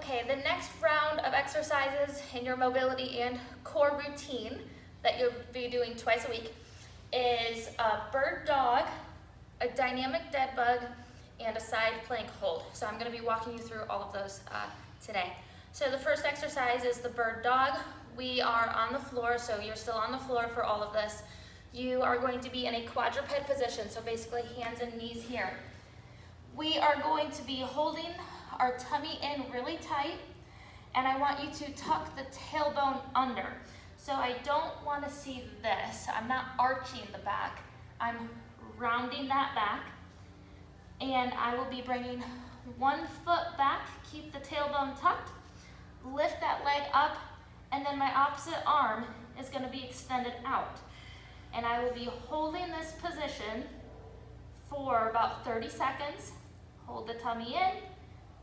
Okay, the next round of exercises in your mobility and core routine that you'll be doing twice a week is a bird dog, a dynamic dead bug, and a side plank hold. So I'm going to be walking you through all of those today. So the first exercise is the bird dog. We are on the floor, so you're still on the floor for all of this. You are going to be in a quadruped position, so basically hands and knees here. We are going to be holding our tummy in really tight, and I want you to tuck the tailbone under. So I don't want to see this. I'm not arching the back. I'm rounding that back, and I will be bringing one foot back, keep the tailbone tucked, lift that leg up, and then my opposite arm is going to be extended out. And I will be holding this position for about 30 seconds. Hold the tummy in,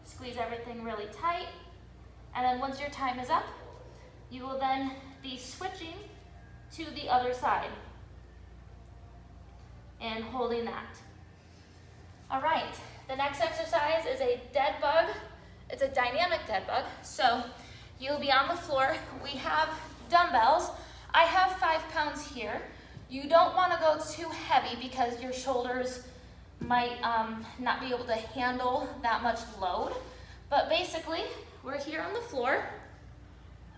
squeeze everything really tight, and then once your time is up, you will then be switching to the other side and holding that. All right, the next exercise is a dead bug. It's a dynamic dead bug. So you'll be on the floor. We have dumbbells. I have 5 pounds here. You don't want to go too heavy because your shoulders might not be able to handle that much load. But basically, we're here on the floor,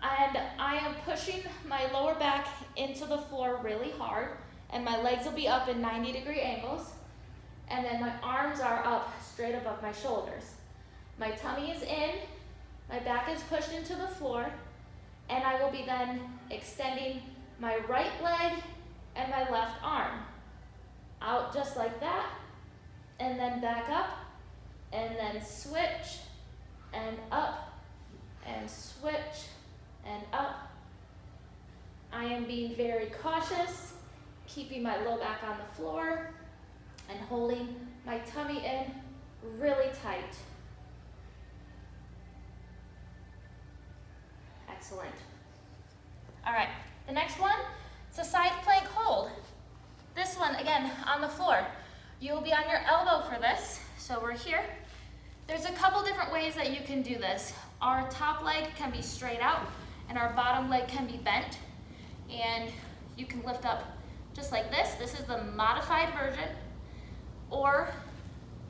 and I am pushing my lower back into the floor really hard, and my legs will be up in 90-degree angles, and then my arms are up straight above my shoulders. My tummy is in, my back is pushed into the floor, and I will be then extending my right leg and my left arm out just like that, and then back up, and then switch, and up, and switch, and up. I am being very cautious, keeping my low back on the floor, and holding my tummy in really tight. Excellent. All right, the next one, it's a side plank hold. This one, again, on the floor. You'll be on your elbow for this, so we're here. There's a couple different ways that you can do this. Our top leg can be straight out, and our bottom leg can be bent, and you can lift up just like this. This is the modified version, or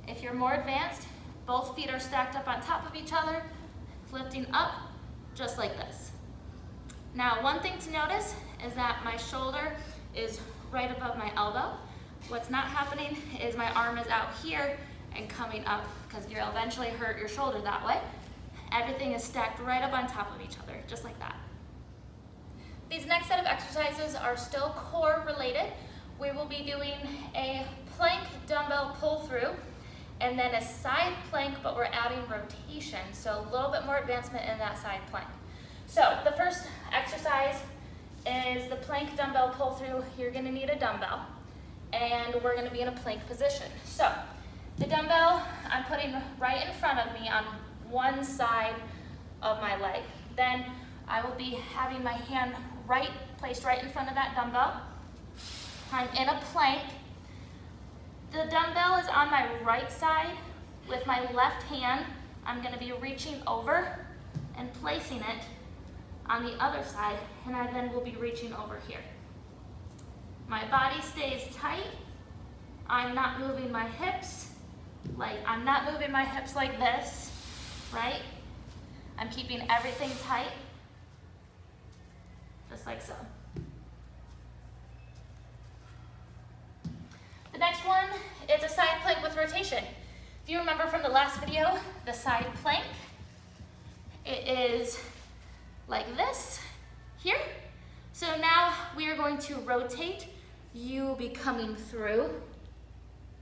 if you're more advanced, both feet are stacked up on top of each other, lifting up just like this. Now, one thing to notice is that my shoulder is right above my elbow. What's not happening is my arm is out here and coming up, because you'll eventually hurt your shoulder that way. Everything is stacked right up on top of each other, just like that. These next set of exercises are still core related. We will be doing a plank dumbbell pull through, and then a side plank, but we're adding rotation, so a little bit more advancement in that side plank. So the first exercise is the plank dumbbell pull through. You're gonna need a dumbbell, and we're gonna be in a plank position. So the dumbbell I'm putting right in front of me on one side of my leg. Then I will be having my hand placed right in front of that dumbbell. I'm in a plank. The dumbbell is on my right side. With my left hand, I'm gonna be reaching over and placing it on the other side, and I then will be reaching over here. My body stays tight. I'm not moving my hips. I'm not moving my hips like this, right? I'm keeping everything tight, just like so. The next one is a side plank with rotation. If you remember from the last video, the side plank, it is like this here. So now we are going to rotate. You will be coming through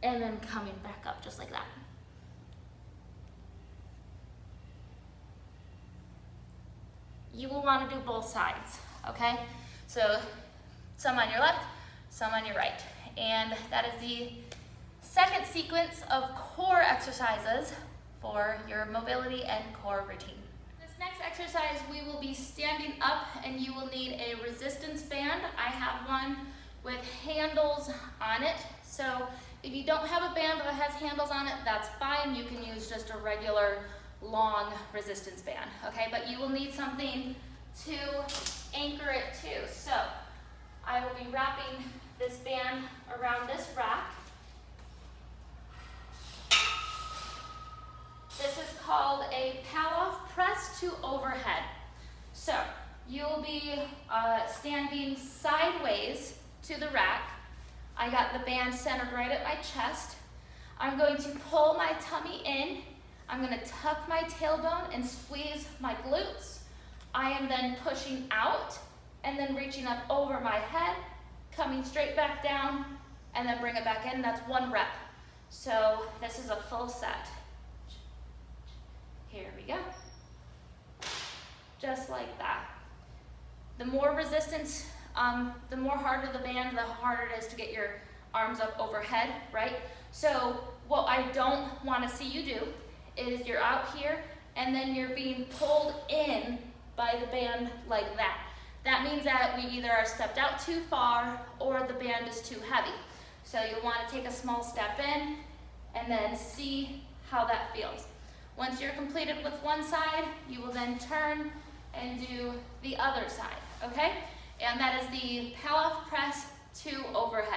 and then coming back up just like that. You will want to do both sides, okay? So some on your left, some on your right. And that is the second sequence of core exercises for your mobility and core routine. This next exercise, we will be standing up, and you will need a resistance band. I have one with handles on it. So if you don't have a band that has handles on it, that's fine. You can use just a regular long resistance band, okay? But you will need something to anchor it to. So I will be wrapping this band around this rack. This is called a Pallof press to overhead. So you'll be standing sideways to the rack. I got the band centered right at my chest. I'm going to pull my tummy in. I'm going to tuck my tailbone and squeeze my glutes. I am then pushing out and then reaching up over my head, coming straight back down, and then bring it back in. That's 1 rep. So this is a full set. Here we go. Just like that. The more resistance, the more harder the band, the harder it is to get your arms up overhead, right? So what I don't want to see you do is you're out here and then you're being pulled in by the band like that. That means that we either are stepped out too far or the band is too heavy. So you'll want to take a small step in and then see how that feels. Once you're completed with one side, you will then turn and do the other side, okay? And that is the Pallof press to overhead.